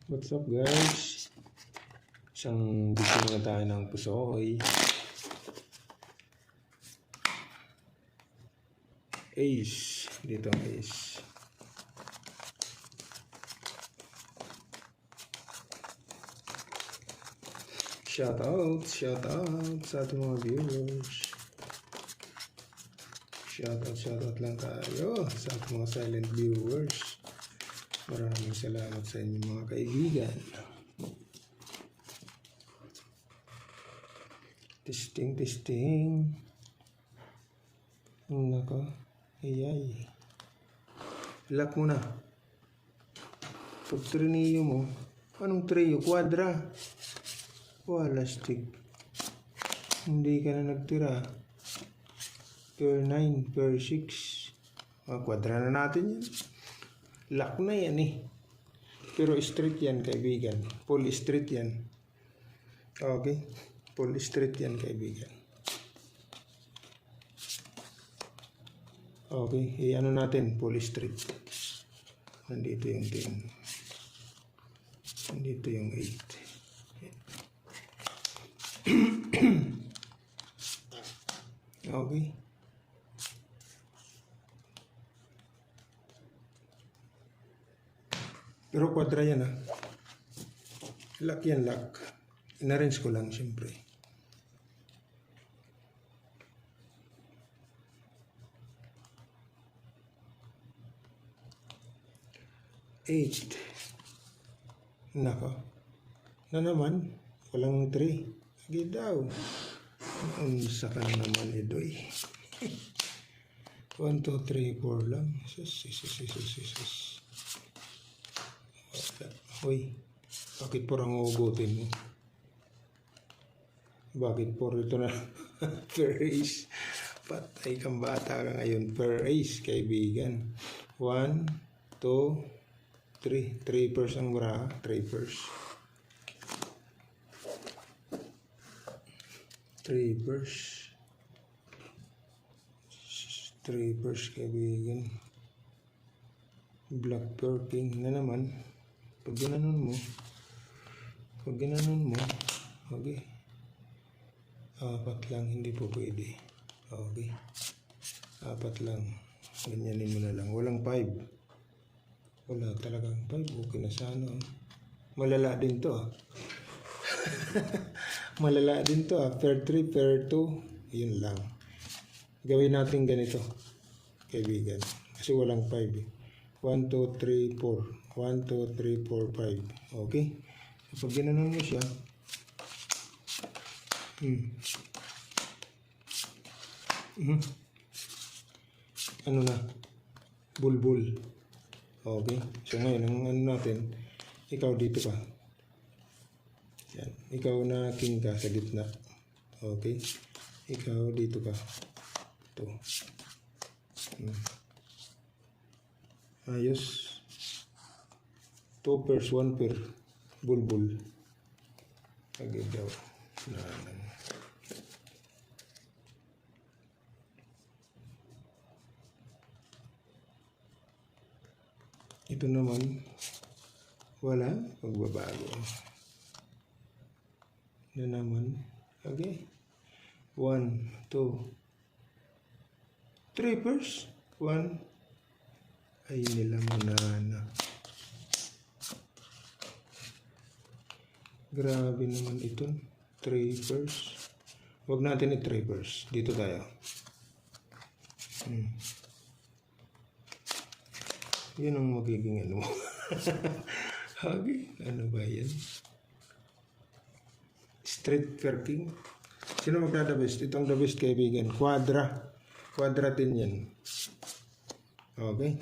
What's up guys? Isang video na tayo ng pusoy. Ace. Dito ang ace. Shout out sa ating mga viewers. Shout out lang tayo sa ating mga silent viewers. Maraming salamat sa inyong mga kaibigan. Testing. Nako. Ayay. Lock mo na. Pag trineo mo. Anong trio? Quadra. Wala stick. Hindi ka na nagtira. Per 9, per 6. Quadra na natin yan. Lock na yan eh. Pero straight yan kaibigan. Full straight yan. Okay. Full straight yan kaibigan. Okay. I-ano natin. Full straight. Nandito yung 10. Nandito yung 8. Okay. Pero quadra yan ah. Lock yan, lock. In-arrange ko lang siyempre. Eight. Nako. Na naman. Walang 3. Sige daw. Unsa ka na naman idoy. 1, 2, 3, 4 lang. Sus. Hoy, bakit porang ugutin mo? Bakit por ito na per ace? Patay kang bata ka ngayon. Per ace, kaibigan. 1, 2, 3. 3 pairs ang bra. 3 pairs. 3 pairs. 3 pairs, kaibigan. Black pearl king na naman. Pag ginanon mo, okay. 4 lang, hindi po pwede. Okay. 4 lang. Ganyanin mo na lang. Walang 5. Wala talagang 5. Okay na sana. Malala din to ah. Malala din to ah. Pair 3, pair 2. Yun lang. Gawin natin ganito, kaibigan. Kasi walang 5 eh. 1, 2, 3, 4. 1, 2, 3, 4, 5. Okay? So, pag ginanon mo siya, ano na? Bulbul. Okay? So, ngayon, ang ano natin, ikaw dito ka. Yan. Ikaw na king ka sa gitna. Okay? Ikaw dito ka. Ito. Ayos. 2 pairs, 1 pair. Bulbul. Agad daw. Ito naman, wala. Pagbabago. Na naman. Okay. 1, 2, 3 pairs. 1. Ay nila muna na. Grabe naman ito. 3 pairs. Huwag natin i-3 pairs. Dito tayo. Yan ang magiging ano. Okay. Ano ba yan? Straight pair king. Sino magda-the best? Itong the best kaibigan. Quadra. Quadra din yan. Okay.